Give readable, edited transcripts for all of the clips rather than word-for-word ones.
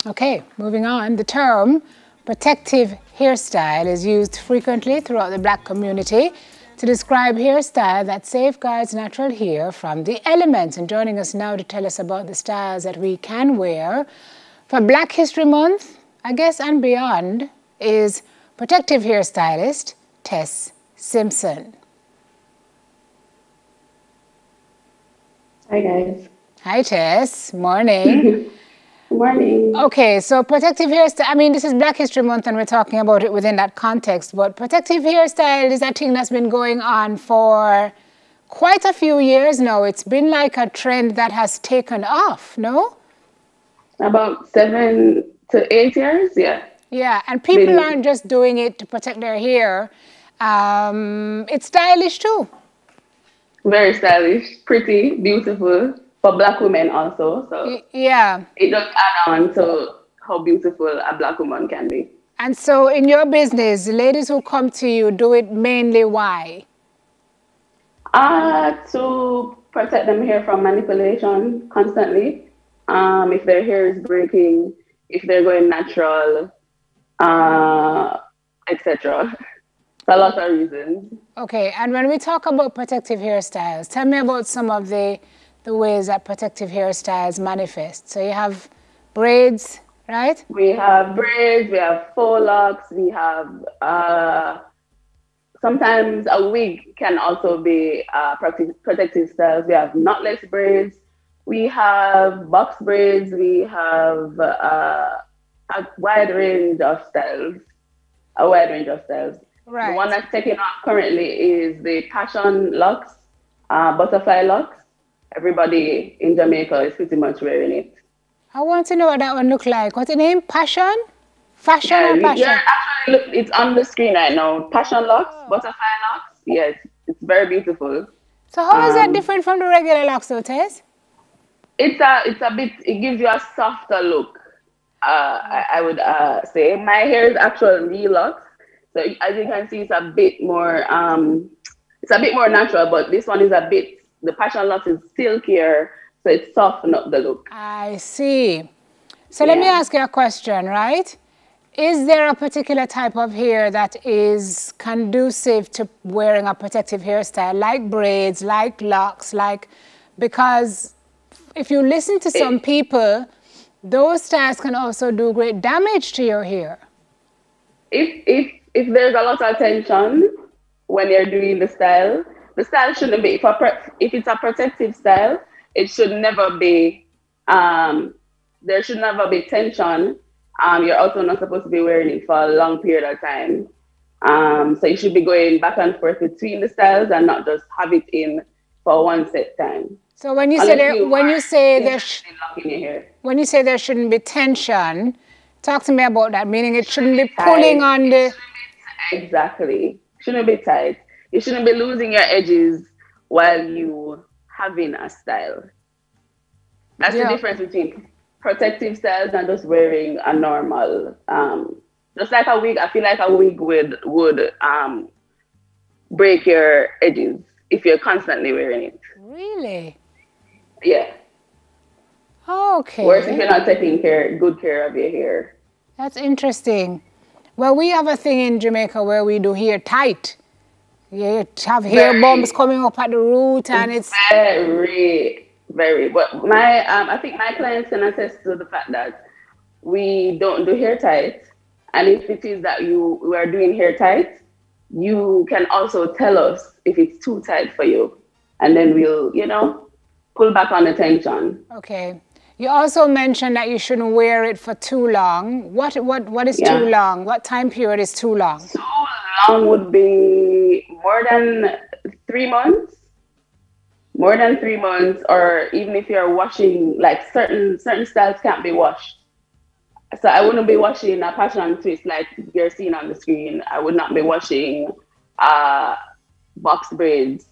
Okay, moving on. The term protective hairstyle is used frequently throughout the Black community to describe hairstyle that safeguards natural hair from the elements. And joining us now to tell us about the styles that we can wear for Black History Month, I guess, and beyond, is protective hairstylist Tess Simpson. Hi, guys. Hi, Tess. Morning. Morning. Okay, so protective hairstyle, I mean, this is Black History Month and we're talking about it within that context, but protective hairstyle is a thing that's been going on for quite a few years now. It's been like a trend that has taken off, no? About 7 to 8 years, yeah. Yeah, and people aren't just doing it to protect their hair. It's stylish too. Very stylish, pretty, beautiful. For Black women also, so yeah, it does add on to how beautiful a Black woman can be. And so in your business, the ladies who come to you, do it mainly why? To protect them hair from manipulation constantly. If their hair is breaking, if they're going natural, etc. For a lot of reasons. Okay, and when we talk about protective hairstyles, tell me about some of the ways that protective hairstyles manifest. So you have braids, right? We have braids, we have faux locks, we have sometimes a wig can also be protective styles. We have knotless braids, we have box braids, we have a wide range of styles. Right. The one that's taking off currently is the passion locks, butterfly locks. Everybody in Jamaica is pretty much wearing it. I want to know what that one look like. What's the name? Passion? Fashion or passion? Yeah, actually, look, it's on the screen right now. Passion locks, butterfly locks. Yes, it's very beautiful. So how is that different from the regular locks, though, Tess? It's a bit. It gives you a softer look. I would say my hair is actually locks, so as you can see, it's a bit more. It's a bit more natural, but this one is a bit. The passion locks is silkier, so it softens up the look. I see. So let me ask you a question, right? Is there a particular type of hair that is conducive to wearing a protective hairstyle, like braids, like locks, because if you listen to some people, those styles can also do great damage to your hair. If there's a lot of tension when you're doing the style shouldn't be, if it's a protective style, it should never be, there should never be tension. You're also not supposed to be wearing it for a long period of time. So you should be going back and forth between the styles and not just have it in for one set time. So when you say there shouldn't be tension, talk to me about that, meaning it shouldn't be pulling on the... Exactly. Shouldn't be tight. You shouldn't be losing your edges while you having a style. That's the difference between protective styles and just wearing a normal, just like a wig. I feel like a wig would break your edges if you're constantly wearing it. Really? Yeah. Okay. Worse if you're not taking good care of your hair. That's interesting. Well, we have a thing in Jamaica where we do hair tight. You have hair bumps coming up at the root, and it's very, very. But I think my clients can attest to the fact that we don't do hair tight, and if it is that we are doing hair tight, you can also tell us if it's too tight for you, and then we'll, pull back on the tension. Okay. You also mentioned that you shouldn't wear it for too long. What is too long? What time period is too long? Too long would be more than 3 months. More than 3 months, or even if you're washing, like certain styles can't be washed. So I wouldn't be washing a passion twist like you're seeing on the screen. I would not be washing box braids.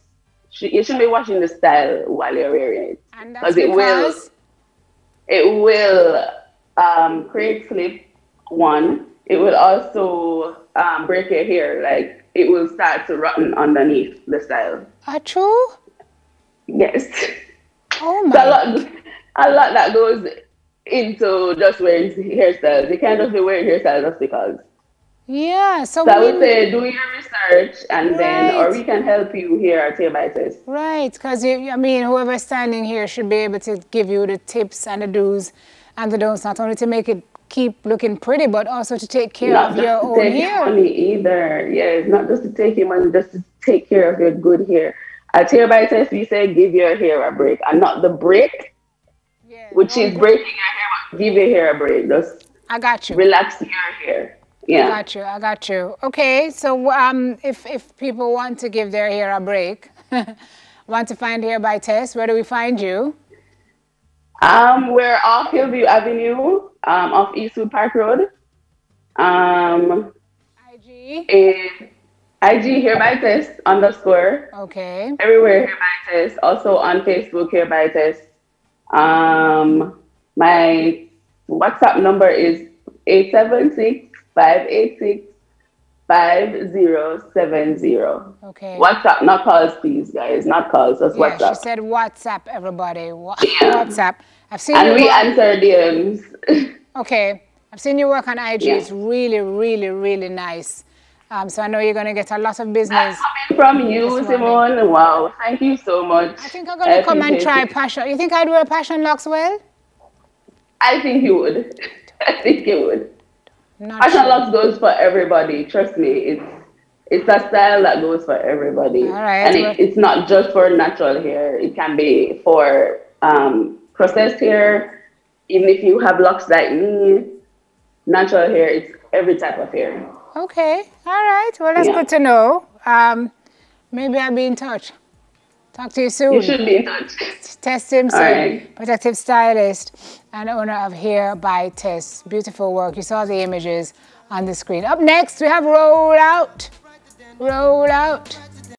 You shouldn't be washing the style while you're wearing it. And that's because? It will create slip, one. It will also break your hair. Like, it will start to rotten underneath the style. True? Yes. Oh my. So a lot that goes into just wearing hairstyles. You can't just be wearing hairstyles just because. Yeah, so I would say do your research and then, or right. we can help you here at Hair by Tess. Right, because I mean, whoever's standing here should be able to give you the tips and the do's and the don'ts, not only to make it keep looking pretty, but also to take care of your own hair. Not just to take your money either. Yeah, it's not just to take your money, just to take care of your good hair. At Hair by Tess, we say give your hair a break, and not the break, which is breaking your hair, but give your hair a break. Just I got you. Relax your hair. Yeah. I got you. Okay, so if people want to give their hair a break, want to find Hair by Tess, where do we find you? We're off Hillview Avenue, off Eastwood Park Road. IG is IG Hair by Tess _. Okay. Everywhere Hair by Tess. Also on Facebook Hair by Tess. My WhatsApp number is 876-586-5070. Okay. WhatsApp, not calls, please, guys. Not calls, just WhatsApp. Yeah, she said WhatsApp, everybody. WhatsApp. I've seen and we answer DMs. Okay. I've seen you work on IG. Yeah. It's really, really, really nice. So I know you're going to get a lot of business. Coming from you, Simone. Wow. Thank you so much. I think I'm going to come and try Passion. You think I'd wear Passion locks well? I think you would. I think you would. Passion locks goes for everybody. Trust me. It's a style that goes for everybody. All right. And it's not just for natural hair. It can be for processed hair. Even if you have locks like me, natural hair, it's every type of hair. Okay. All right. Well, that's good to know. Maybe I'll be in touch. Talk to you soon. You should be in touch. Tess Simpson, right. Protective stylist and owner of Hair by Tess. Beautiful work. You saw the images on the screen. Up next, we have Roll Out. Roll Out.